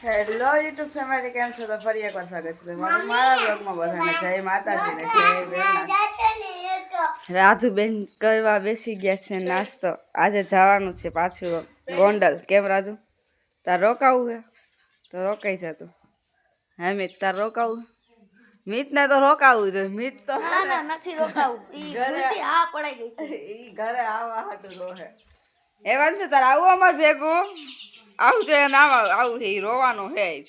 Hello YouTube family, કેમ છો? તો ફરી એકવાર સ્વાગત છે મારા બ્લોગમાં. બધાને જય માતાજી ને જય બેન. રાજુબેન કરવા બેસી ગયા છે નાસ્તો. આજે જવાનું છે પાછું ગોંડલ. કેમ રાજુ, તાર રોકાવું હે તો રોકાઈ જતું. હે મિત, તાર રોકાવું? મિત ને તો રોકાવું છે. મિત તો નથી રોકાવું. ઘરે આવવા હતું રોહે. એવાનું છે તાર આવું અમાર ભેગું. આવું છે નામ આવું છે. રોવાનો હે જ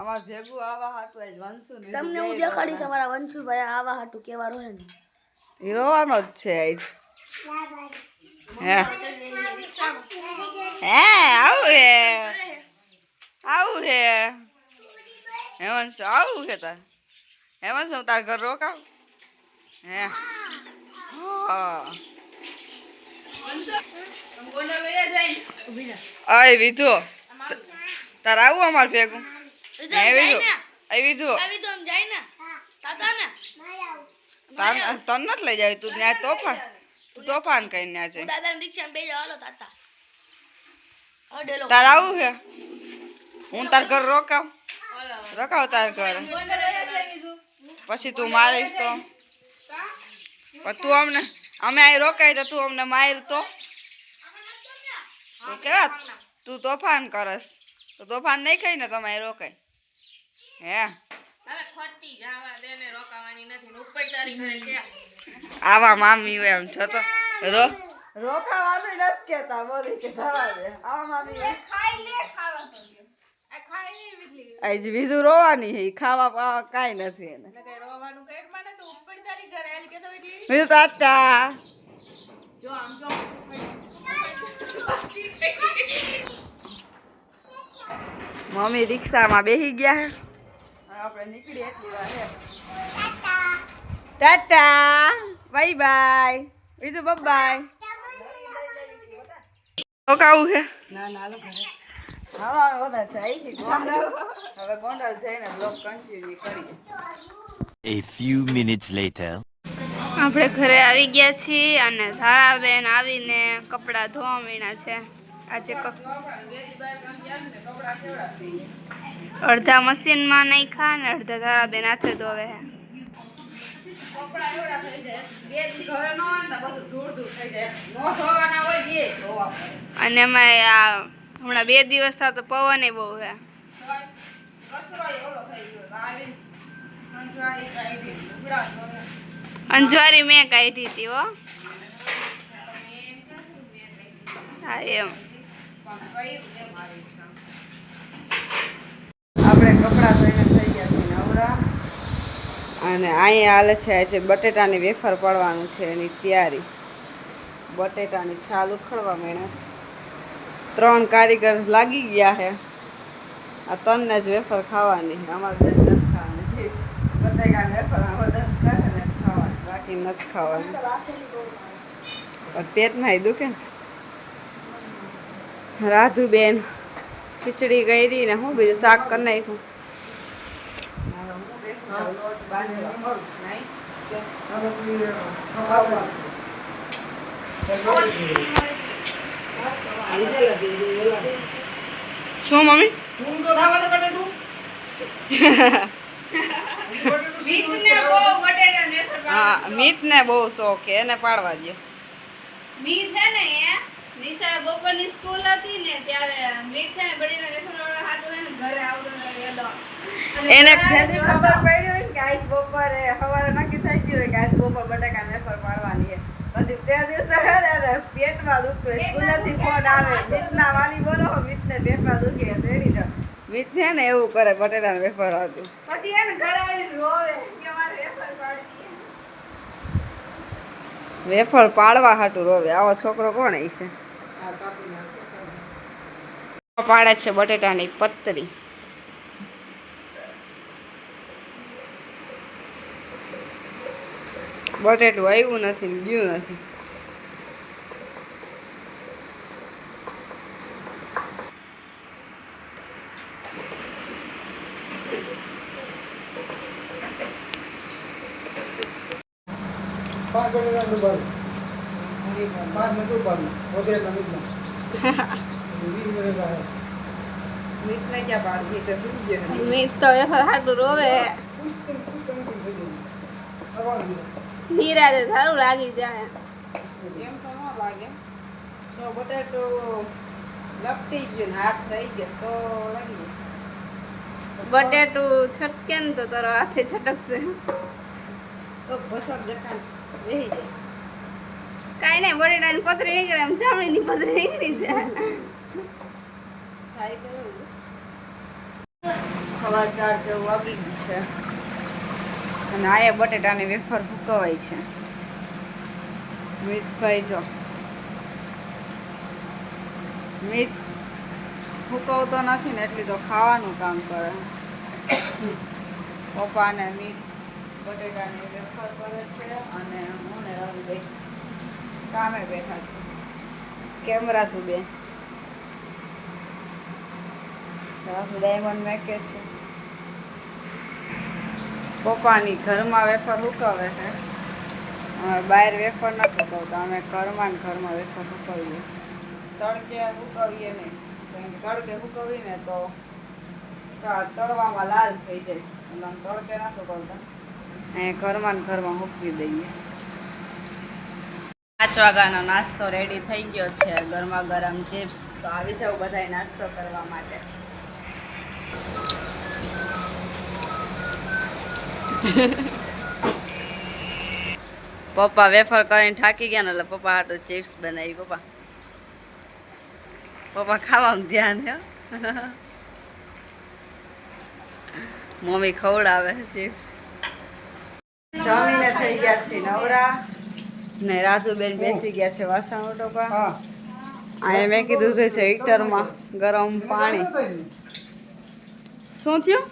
અમાર ભેગું આવા હાટું જ વંશુ ને તમને હું દેખાડીશ અમારા વંશુભાઈ આવા હાટું કેવા રહે ને. એ રોવાનો જ છે આજ. હે આવું હે, આવું હે હેવંશ, આવું છે તાર હેવંશ. હું તાર ઘર રોકાવ હે? હા અય વિધુ, તાર આવું અમાર ભેગું? હે વિધુ, અય વિધુ તન નથી લઈ જાય તું ત્યાં તોફાન કરીને આજે. તાર આવું છે? હું તાર ઘર રોકાવ તાર ઘર. પછી તું મારીશ તો તું અમે અહીં રોકાય તો તું અમને માર તો કેવા તું તોફાન કરસ તો તોફાન નહીં ખાઈ ને તમે અહીં રોકાય. હે આવા મામી હોય એમ છતો રોકાવાનું નથી કેતા. બોલી કે જવા દે. આવા મામી આજ બીજું રોવાની હે, ખાવા પાવા કાંઈ નથી એને. બીજું તાતા મમ્મી રિક્ષામાં બેસી ગયા હે. આપણે નીકળી એટલી વાર હે. Tata bye bye. બીજું બાય. રોકાવું છે? ના ના હા બધા જાય ગોંડલ. હવે ગોંડલ જઈને બ્લોગ કન્ટિન્યુ કરીએ. A few minutes later. આપણે ઘરે આવી ગયા છીએ અને ધારાબેન આવીને કપડાં ધોવા મીણા છે. આજે અડધા મશીનમાં નાખ્યા ને અડધા ધારાબેન હાથે ધોવે છે. અને એમાં હમણાં 2 દિવસ થયા તો પવન બહુ છે. અંજવારી મેં કાઢી હતી હો. હા એમ આપણે કપડાં ધોઈને થઈ ગયા છે નવરા. અને અહીંયા હાલે છે આજે બટેટાની વેફર પડવાનું છે એની તૈયારી. બટેટાની છાલ ઉખડવા માંડ્યા. 3 કારીગર લાગી ગયા છે. આ 3 જ વેફર ખાવાની. અમારે નથી ખાવાની. બટેકા વેફર બધા ખાવાની, બાકી નથી ખાવાની. પેટમાં દુખે ને. રાજુબેન ખીચડી કરી ને હું બીજું શાક કરી નાખ્યું. શું મમ્મી? હા મીત ને બહુ શોખ છે, એને પાડવા દો. મીત છે ને નિશાળ બપોરની સ્કૂલ હતી ને ત્યારે મીત છે ને બડીનો વેફરવાળા હાથ હોય ને ઘરે આવતો એને ખબર પડી હોય કે આજ બપોરે સવારે નક્કી થઈ ગયું હોય કે આજ બપોર બટાકા વેફર પાડવાની છે. પછી તે દિવસે પેટમાં દુખે. સ્કૂલેથી ફોન આવે, મિતના વાલી બોલો, મિતને પેટમાં દુખે રેડી જાવ. મિત છે ને એવું કરે. બટેટાનું વેફર હતું પછી એને ઘરે આવીને રોવે કે મારે વેફર પાડવી. વેફર પાડવા હાટું રોવે. આવો છોકરો કોણ હશે? પાડે છે બટેટાની પતરી. બટેટું આવ્યું નથી ને ગયું નથી. મીઠને ક્યાં પાડવી તો ભૂલી ગયો મીત તો વેફર હાટું રોવે નિરાતે સારું લાગી જાય એમ તો ન લાગે જો બટેટો લપટી ગયું ને હાથ થઈ ગયો તો લાગી જાય બટેટું છટકે ને તો તારો હાથે છટકશે તો બસર જતા રહી જાય કાંઈ નહીં બટેટાની પતરી નીકળે એમ ચામડીની પતરી નીકળી જાય થાય તો એવું. સવા 4 જેવું વાગી ગયું છે અને આયા બટેટાની વેફર ફૂકવાય છે મીઠભાઈ જો મીઠ ફૂકવતો નથી ને એટલી તો ખાવાનું કામ કરે પપ્પાને મીઠ બટેટાની વેફર કરે છે અને હું ને રવિ કામે બેઠા છે કેમેરા તું બે ડાયમંડ મેકે છે પપ્પાની ઘરમાં વેફર હુકવે છે અમે બહાર વેફર નથી હુકવતા અમે ઘરમાં ને ઘરમાં વેફર હુકવીએ તડકે હુકવીએ નહીં તડકે હુકવીને તો તળવામાં લાલ થઈ જાય એટલે આમ તડકે નથી હુકવતા અહીંયા ઘરમાં ને ઘરમાં હુકવી દઈએ 5 વાગ્યાનો નાસ્તો રેડી થઈ ગયો છે ગરમા ગરમ ચિપ્સ તો આવી જાવ બધાય નાસ્તો કરવા માટે પપ્પા વેફર કરીને થાકી ગયા ને એટલે પપ્પા હાટું ચિપ્સ બનાવી પપ્પા ખાવામાં ધ્યાન હે મમ્મી ખવડાવે ચિપ્સ જમીને થઈ ગયા છે નવરા ને રાજુબેન બેસી ગયા છે વાસણ ઉટોપા અહીંયા મેં કીધું છે હીટરમાં ગરમ પાણી શું થયું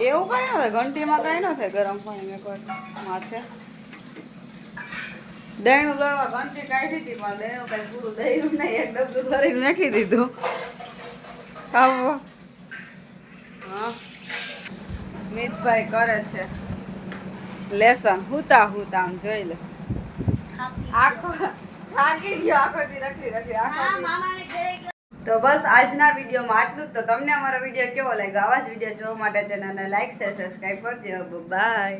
એવું કઈ ન થાય ઘંટીમાં કઈ ન થાય ગરમ પાણી મેં કોઈ માથે દહીંનું દળવા ઘંટી કાઢી હતી પણ દહીંનું કઈ પૂરું દહીં નહીં એક ડબલું ભરીને નાખી દીધું ખાવા હા મિતભાઈ કરે છે લેસન હુતા આમ જોઈ લે આખો થાકી ગયો આખો દી રખડી આખો દી. તો બસ આજના વિડીયોમાં આટલું જ. તો તમને અમારો વિડીયો કેવો લાગ્યો આવા જ વિડીયો જોવા માટે ચેનલને લાઈક શેર સબસ્ક્રાઈબ કરજો. બાય.